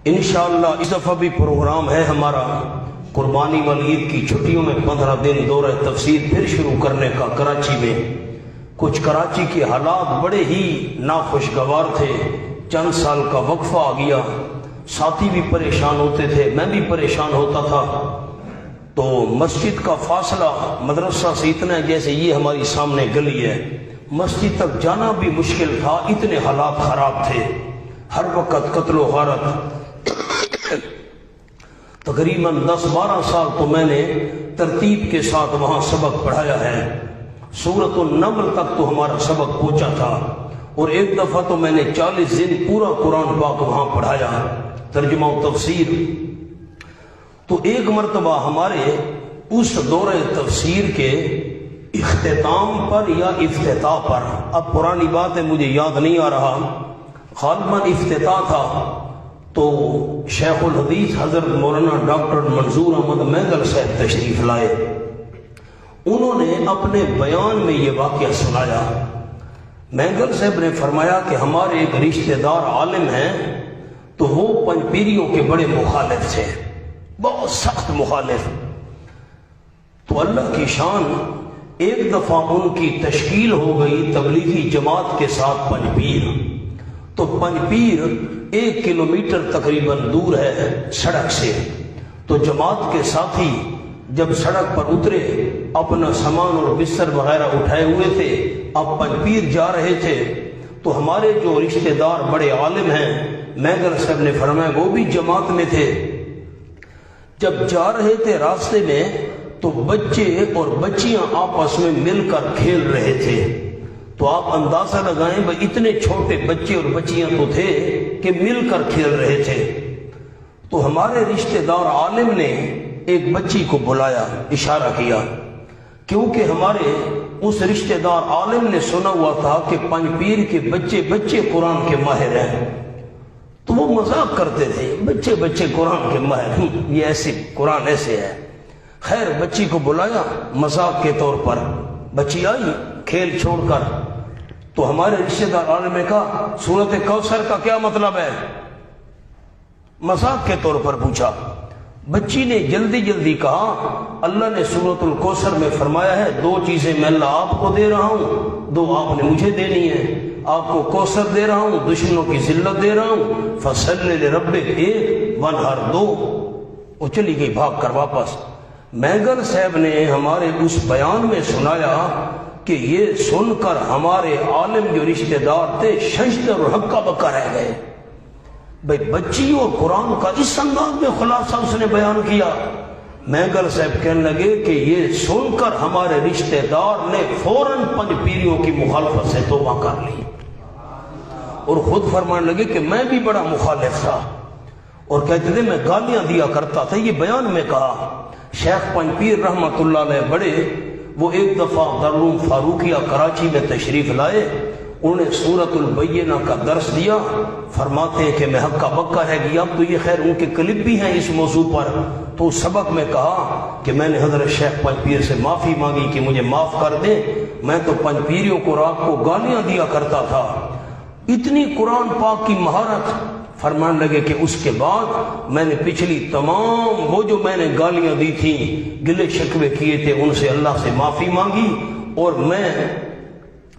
انشاءاللہ اس دفعہ بھی پروگرام ہے ہمارا قربانی والی عید کی چھٹیوں میں 15 دن دورہ تفسیر پھر شروع کرنے کا کراچی میں۔ کچھ کراچی کے حالات بڑے ہی ناخوشگوار تھے، چند سال کا وقفہ آ گیا، ساتھی بھی پریشان ہوتے تھے، میں بھی پریشان ہوتا تھا، تو مسجد کا فاصلہ مدرسہ سے اتنا ہے جیسے یہ ہماری سامنے گلی ہے، مسجد تک جانا بھی مشکل تھا، اتنے حالات خراب تھے، ہر وقت قتل و غارت۔ تقریباً 10-12 سال تو میں نے ترتیب کے ساتھ وہاں سبق پڑھایا ہے، سورۃ النمل تک تو ہمارا سبق پہنچا تھا، اور ایک دفعہ تو میں نے 40 دن پورا قرآن پاک وہاں پڑھایا، ترجمہ و تفسیر۔ تو ایک مرتبہ ہمارے اس دورہ تفسیر کے اختتام پر یا افتتاح پر، اب پرانی بات ہے مجھے یاد نہیں آ رہا، غالباً افتتاح تھا، تو شیخ الحدیث حضرت مولانا ڈاکٹر منظور احمد مینگل صاحب تشریف لائے۔ انہوں نے اپنے بیان میں یہ واقعہ سنایا۔ مینگل صاحب نے فرمایا کہ ہمارے ایک رشتہ دار عالم ہیں، تو وہ پنجپیریوں کے بڑے مخالف تھے، بہت سخت مخالف۔ تو اللہ کی شان، ایک دفعہ ان کی تشکیل ہو گئی تبلیغی جماعت کے ساتھ پنجپیر، تو پنجپیر 1 کلومیٹر تقریباً دور ہے سڑک سے، تو جماعت کے ساتھی جب سڑک پر اترے، اپنا سامان اور بستر وغیرہ اٹھائے ہوئے تھے، اب پنجپیر جا رہے تھے، تو ہمارے جو رشتہ دار بڑے عالم ہیں مینگل صاحب نے فرمایا وہ بھی جماعت میں تھے، جب جا رہے تھے راستے میں تو بچے اور بچیاں آپس میں مل کر کھیل رہے تھے، تو آپ اندازہ لگائیں بھائی اتنے چھوٹے بچے اور بچیاں تو تھے کہ مل کر کھیل رہے تھے۔ تو ہمارے رشتہ دار عالم نے ایک بچی کو بلایا، اشارہ کیا، کیونکہ ہمارے اس رشتہ دار عالم نے سنا ہوا تھا کہ پنجپیر کے بچے قرآن کے ماہر ہیں، تو وہ مذاق کرتے تھے، بچے قرآن کے ماہر، یہ ایسے قرآن ایسے ہے۔ خیر بچی کو بلایا مذاق کے طور پر، بچی آئی کھیل چھوڑ کر، تو ہمارے رشتہ دار عالم نے کہا سورۃ کوثر کا کیا مطلب ہے، مذاق کے طور پر پوچھا۔ بچی نے جلدی کہا اللہ نے سورۃ الکوثر میں فرمایا ہے 2 چیزیں میں اللہ آپ کو دے رہا ہوں، 2 آپ نے مجھے دینی ہے، آپ کو کوثر دے رہا ہوں، دشمنوں کی ذلت دے رہا ہوں، فصل لربک 1 وانہر 2۔ وہ چلی گئی بھاگ کر واپس۔ مینگل صاحب نے ہمارے اس بیان میں سنایا کہ یہ سن کر ہمارے عالم جو رشتہ دار تھے ششدر اور ہکا بکا رہ گئے، بھئی بچی اور قرآن کا اس انداز میں خلاصہ اس نے بیان کیا۔ مینگل صاحب کہنے لگے کہ یہ سن کر ہمارے رشتہ دار نے فوراً پنجپیریوں کی مخالفت سے توبہ کر لی، اور خود فرمانے لگے کہ میں بھی بڑا مخالف تھا، اور کہتے تھے میں گالیاں دیا کرتا تھا، یہ بیان میں کہا۔ شیخ پنجپیر رحمۃ اللہ علیہ بڑے، وہ ایک دفعہ دارالعلوم فاروقیہ کراچی میں تشریف لائے، انہوں نے سورۃ البینہ کا درس دیا، فرماتے ہیں کہ میں ہکا بکا رہ گیا، اب تو یہ خیر ان کے کلپ بھی ہیں اس موضوع پر، تو سبق میں کہا کہ میں نے حضرت شیخ پنجپیر سے معافی مانگی کہ مجھے معاف کر دیں، میں تو پنجپیریوں کو رات کو گالیاں دیا کرتا تھا، اتنی قرآن پاک کی مہارت۔ فرمان لگے کہ اس کے بعد میں نے پچھلی تمام وہ جو میں نے گالیاں دی تھیں، گلے شکوے کیے تھے، ان سے اللہ سے معافی مانگی، اور میں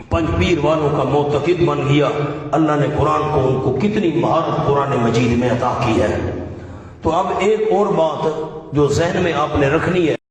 پنجپیر والوں کا معتقد بن گیا۔ اللہ نے قرآن کو ان کو کتنی مہارت قرآن مجید میں عطا کی ہے۔ تو اب ایک اور بات جو ذہن میں آپ نے رکھنی ہے،